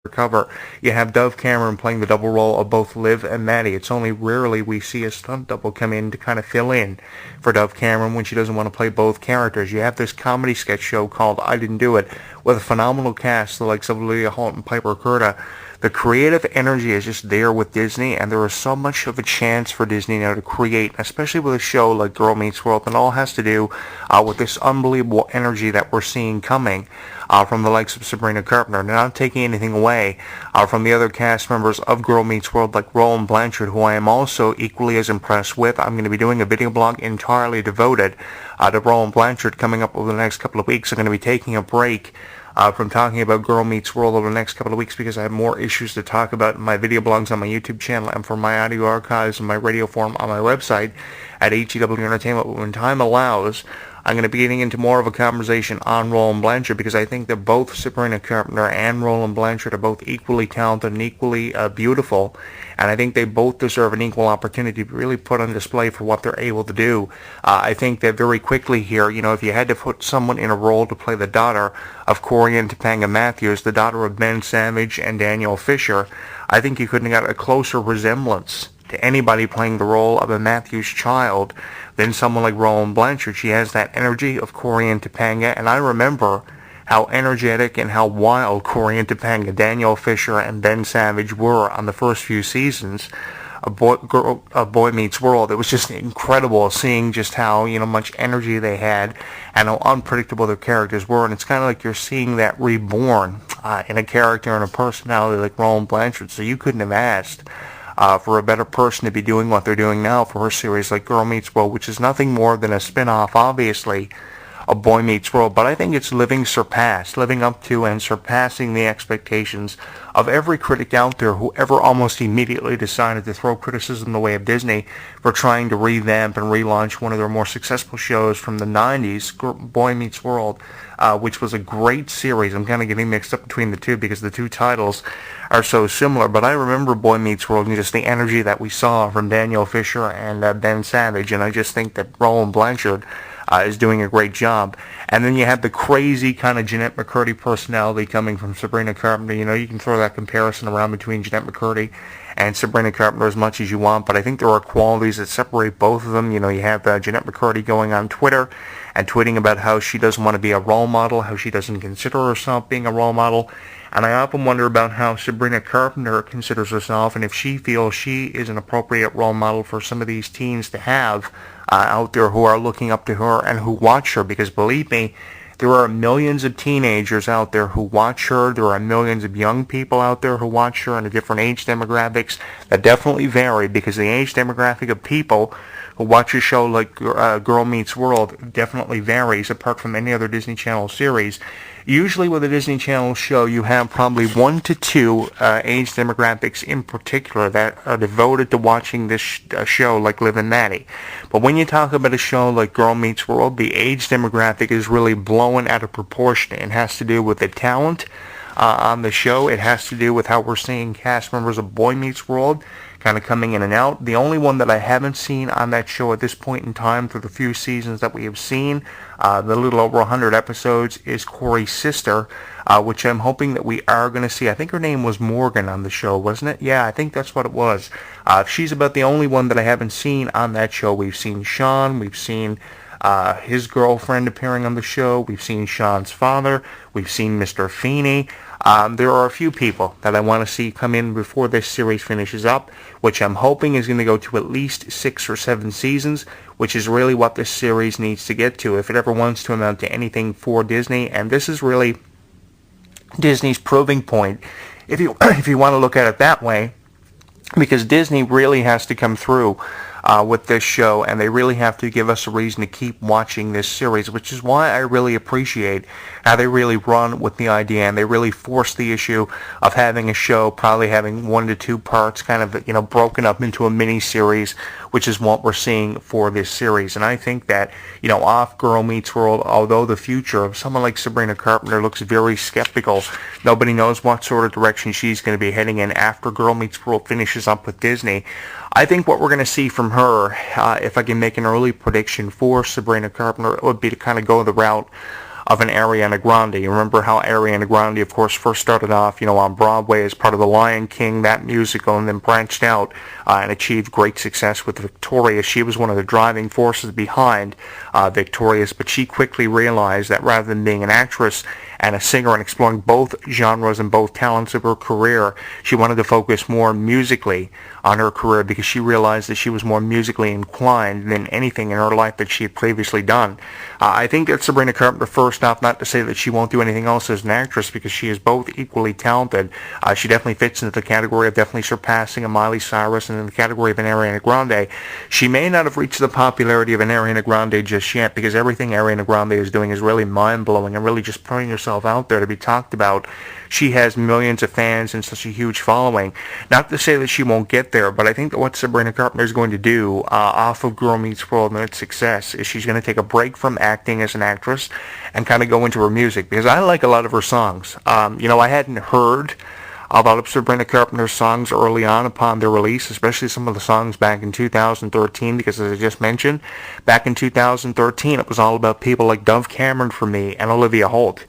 cover. You have Dove Cameron playing the double role of both Liv and Maddie. It's only rarely we see a stunt double come in to kind of fill in for Dove Cameron when she doesn't want to play both characters. You have this comedy sketch show called I Didn't Do It with a phenomenal cast, the likes of Leah Holt and Piper Curta. The creative energy is just there with Disney, and there is so much of a chance for Disney now to create, especially with a show like Girl Meets World, and all has to do with this unbelievable energy that we're seeing coming from the likes of Sabrina Carpenter. Now, not taking anything away from the other cast members of Girl Meets World, like Roland Blanchard, who I am also equally as impressed with. I'm going to be doing a video blog entirely devoted to Roland Blanchard coming up over the next couple of weeks. I'm going to be taking a break from talking about Girl Meets World over the next couple of weeks because I have more issues to talk about in my video blogs on my YouTube channel and for my audio archives and my radio form on my website at HEW Entertainment. But when time allows, I'm going to be getting into more of a conversation on Roland Blanchard because I think that both Sabrina Carpenter and Roland Blanchard are both equally talented and equally beautiful, and I think they both deserve an equal opportunity to really put on display for what they're able to do. I think that very quickly here, if you had to put someone in a role to play the daughter of Corey and Topanga Matthews, the daughter of Ben Savage and Danielle Fisher, I think you couldn't have got a closer resemblance to anybody playing the role of a Matthews child than someone like Roland Blanchard. She has that energy of Corey and Topanga, and I remember how energetic and how wild Corey and Topanga, Danielle Fisher, and Ben Savage were on the first few seasons of Boy Meets World. It was just incredible seeing just how much energy they had and how unpredictable their characters were, and it's kind of like you're seeing that reborn in a character and a personality like Roland Blanchard. So you couldn't have asked for a better person to be doing what they're doing now for her series like Girl Meets World, which is nothing more than a spin-off, obviously, of Boy Meets World. But I think it's living up to and surpassing the expectations of every critic out there who ever almost immediately decided to throw criticism the way of Disney for trying to revamp and relaunch one of their more successful shows from the 90s, Boy Meets World, which was a great series. I'm kind of getting mixed up between the two because the two titles are so similar, but I remember Boy Meets World and just the energy that we saw from Danielle Fisher and Ben Savage, and I just think that Roland Blanchard is doing a great job. And then you have the crazy kind of Jeanette McCurdy personality coming from Sabrina Carpenter. You can throw that comparison around between Jeanette McCurdy and Sabrina Carpenter as much as you want, but I think there are qualities that separate both of them. You have Jeanette McCurdy going on Twitter and tweeting about how she doesn't want to be a role model, how she doesn't consider herself being a role model. And I often wonder about how Sabrina Carpenter considers herself and if she feels she is an appropriate role model for some of these teens to have out there who are looking up to her and who watch her. Because believe me, there are millions of teenagers out there who watch her. There are millions of young people out there who watch her in the different age demographics that definitely vary, because the age demographic of people who watch a show like Girl Meets World definitely varies apart from any other Disney Channel series. Usually with a Disney Channel show, you have probably 1 to 2 age demographics in particular that are devoted to watching this show like Liv and Maddie. But when you talk about a show like Girl Meets World, the age demographic is really blown out of proportion. It has to do with the talent on the show. It has to do with how we're seeing cast members of Boy Meets World kind of coming in and out. The only one that I haven't seen on that show at this point in time through the few seasons that we have seen, the little over 100 episodes, is Corey's sister, which I'm hoping that we are going to see. I think her name was Morgan on the show, wasn't it? Yeah, I think that's what it was. She's about the only one that I haven't seen on that show. We've seen Sean, we've seen his girlfriend appearing on the show, we've seen Sean's father, we've seen Mr. Feeney. There are a few people that I want to see come in before this series finishes up, which I'm hoping is going to go to at least 6 or 7 seasons, which is really what this series needs to get to if it ever wants to amount to anything for Disney. And this is really Disney's proving point, if you want to look at it that way, because Disney really has to come through with this show, and they really have to give us a reason to keep watching this series, which is why I really appreciate how they really run with the idea, and they really force the issue of having a show probably having 1 to 2 parts kind of, broken up into a mini-series, which is what we're seeing for this series. And I think that, off Girl Meets World, although the future of someone like Sabrina Carpenter looks very skeptical, nobody knows what sort of direction she's going to be heading in after Girl Meets World finishes up with Disney. I think what we're going to see from her, if I can make an early prediction for Sabrina Carpenter, it would be to kind of go the route of an Ariana Grande. You remember how Ariana Grande, of course, first started off, on Broadway as part of The Lion King, that musical, and then branched out and achieved great success with Victorious. She was one of the driving forces behind Victorious, but she quickly realized that rather than being an actress and a singer and exploring both genres and both talents of her career, she wanted to focus more musically on her career because she realized that she was more musically inclined than anything in her life that she had previously done. I think that Sabrina Carpenter, first off, not to say that she won't do anything else as an actress, because she is both equally talented. She definitely fits into the category of definitely surpassing a Miley Cyrus, and in the category of an Ariana Grande. She may not have reached the popularity of an Ariana Grande just yet, because everything Ariana Grande is doing is really mind-blowing and really just putting herself out there to be talked about. She has millions of fans and such a huge following. Not to say that she won't get there, but I think that what Sabrina Carpenter is going to do off of Girl Meets World and its success is she's going to take a break from acting as an actress and kind of go into her music, because I like a lot of her songs. I hadn't heard a lot of Sabrina Carpenter's songs early on upon their release, especially some of the songs back in 2013, because as I just mentioned, back in 2013 it was all about people like Dove Cameron for me and Olivia Holt.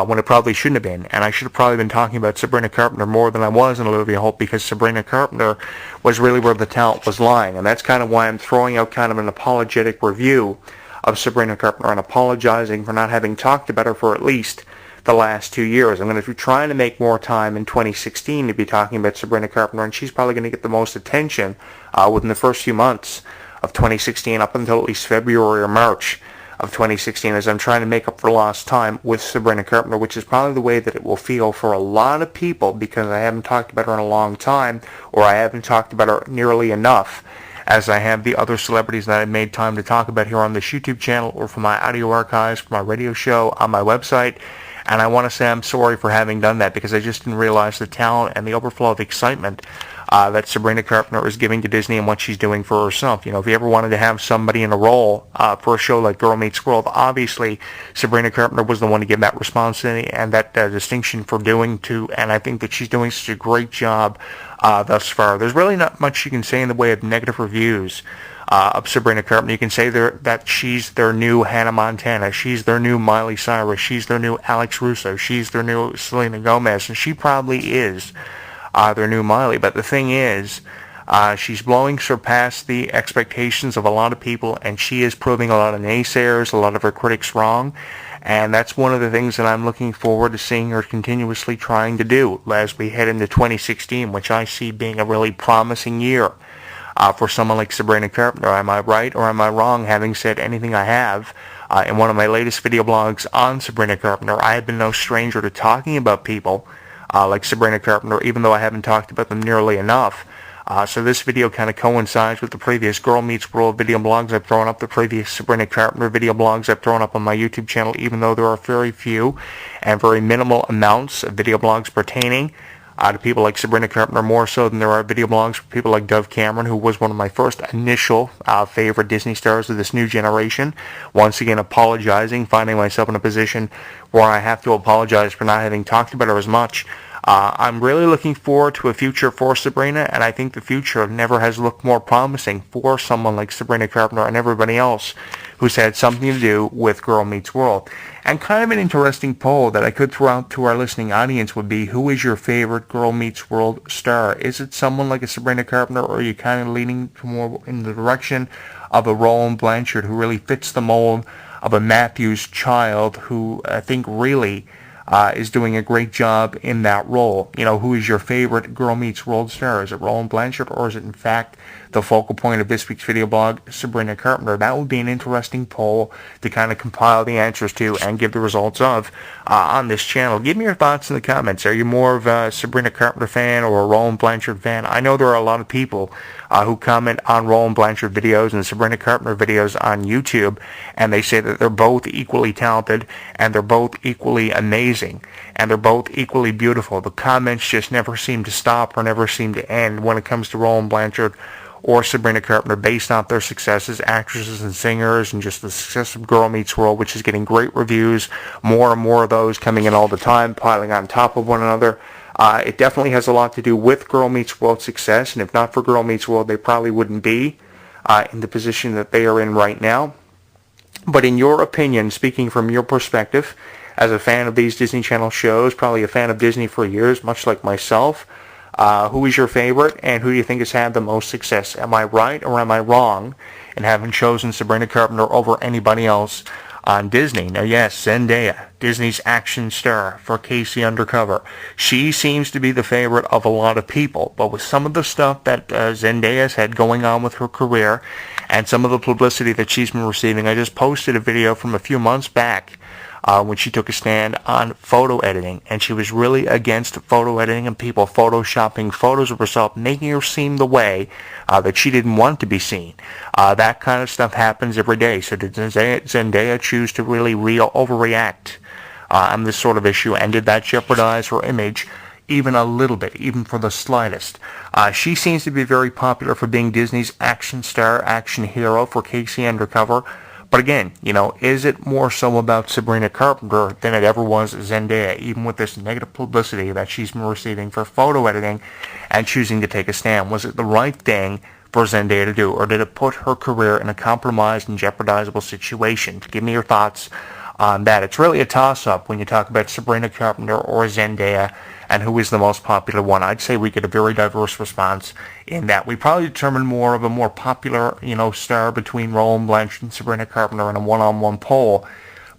When it probably shouldn't have been. And I should have probably been talking about Sabrina Carpenter more than I was in Olivia Holt, because Sabrina Carpenter was really where the talent was lying. And that's kind of why I'm throwing out kind of an apologetic review of Sabrina Carpenter and apologizing for not having talked about her for at least the last 2 years. I'm going to be trying to make more time in 2016 to be talking about Sabrina Carpenter, and she's probably going to get the most attention within the first few months of 2016 up until at least February or March of 2016, as I'm trying to make up for lost time with Sabrina Carpenter, which is probably the way that it will feel for a lot of people, because I haven't talked about her in a long time, or I haven't talked about her nearly enough as I have the other celebrities that I made time to talk about here on this YouTube channel, or for my audio archives, for my radio show, on my website. And I want to say I'm sorry for having done that, because I just didn't realize the talent and the overflow of excitement that Sabrina Carpenter is giving to Disney and what she's doing for herself. If you ever wanted to have somebody in a role for a show like Girl Meets World, obviously Sabrina Carpenter was the one to give that responsibility and that distinction for doing to, and I think that she's doing such a great job thus far. There's really not much you can say in the way of negative reviews of Sabrina Carpenter. You can say that she's their new Hannah Montana, she's their new Miley Cyrus, she's their new Alex Russo, she's their new Selena Gomez, and she probably is their new Miley. But the thing is, she's blowing surpast the expectations of a lot of people, and she is proving a lot of naysayers, a lot of her critics wrong. And that's one of the things that I'm looking forward to seeing her continuously trying to do as we head into 2016, which I see being a really promising year for someone like Sabrina Carpenter. Am I right or am I wrong, having said anything I have in one of my latest video blogs on Sabrina Carpenter? I have been no stranger to talking about people like Sabrina Carpenter, even though I haven't talked about them nearly enough. So this video kind of coincides with the previous Girl Meets World video blogs I've thrown up, the previous Sabrina Carpenter video blogs I've thrown up on my YouTube channel, even though there are very few and very minimal amounts of video blogs pertaining to people like Sabrina Carpenter, more so than there are video blogs for people like Dove Cameron, who was one of my first initial favorite Disney stars of this new generation. Once again, apologizing, finding myself in a position where I have to apologize for not having talked about her as much. I'm really looking forward to a future for Sabrina, and I think the future never has looked more promising for someone like Sabrina Carpenter and everybody else who's had something to do with Girl Meets World. And kind of an interesting poll that I could throw out to our listening audience would be, who is your favorite Girl Meets World star? Is it someone like a Sabrina Carpenter, or are you kind of leaning more in the direction of a Roland Blanchard, who really fits the mold of a Matthews child, who I think really is doing a great job in that role? Who is your favorite Girl Meets World star? Is it Roland Blanchard, or is it in fact the focal point of this week's video blog, Sabrina Carpenter? That would be an interesting poll to kind of compile the answers to and give the results of on this channel. Give me your thoughts in the comments. Are you more of a Sabrina Carpenter fan or a Roland Blanchard fan? I know there are a lot of people who comment on Roland Blanchard videos and Sabrina Carpenter videos on YouTube, and they say that they're both equally talented and they're both equally amazing and they're both equally beautiful. The comments just never seem to stop or never seem to end when it comes to Roland Blanchard or Sabrina Carpenter, based on their success as actresses and singers, and just the success of Girl Meets World, which is getting great reviews, more and more of those coming in all the time, piling on top of one another. It definitely has a lot to do with Girl Meets World success, and if not for Girl Meets World, they probably wouldn't be in the position that they are in right now. But in your opinion, speaking from your perspective, as a fan of these Disney Channel shows, probably a fan of Disney for years, much like myself, who is your favorite, and who do you think has had the most success? Am I right or am I wrong in having chosen Sabrina Carpenter over anybody else on Disney? Now, yes, Zendaya, Disney's action star for Casey Undercover. She seems to be the favorite of a lot of people, but with some of the stuff that Zendaya's had going on with her career and some of the publicity that she's been receiving, I just posted a video from a few months back when she took a stand on photo editing, and she was really against photo editing and people photoshopping photos of herself, making her seem the way that she didn't want to be seen. That kind of stuff happens every day. So did Zendaya choose to really overreact on this sort of issue, and did that jeopardize her image even a little bit, even for the slightest? She seems to be very popular for being Disney's action star, action hero for Casey Undercover. But again, is it more so about Sabrina Carpenter than it ever was Zendaya, even with this negative publicity that she's been receiving for photo editing and choosing to take a stand? Was it the right thing for Zendaya to do, or did it put her career in a compromised and jeopardizable situation? Give me your thoughts on that. It's really a toss-up when you talk about Sabrina Carpenter or Zendaya and who is the most popular one. I'd say we get a very diverse response in that. We probably determine more of a more popular, star between Roland Blanche and Sabrina Carpenter in a one-on-one poll.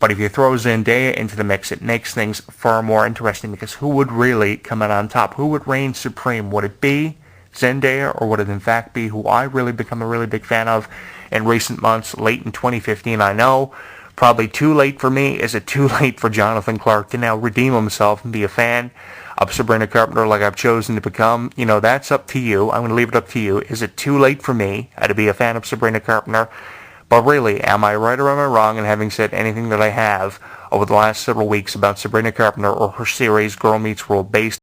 But if you throw Zendaya into the mix, it makes things far more interesting, because who would really come out on top? Who would reign supreme? Would it be Zendaya, or would it in fact be who I really become a really big fan of in recent months, late in 2015? I know, probably too late for me. Is it too late for Jonathan Clarke to now redeem himself and be a fan of Sabrina Carpenter like I've chosen to become? That's up to you. I'm going to leave it up to you. Is it too late for me to be a fan of Sabrina Carpenter? But really, am I right or am I wrong in having said anything that I have over the last several weeks about Sabrina Carpenter or her series Girl Meets World, based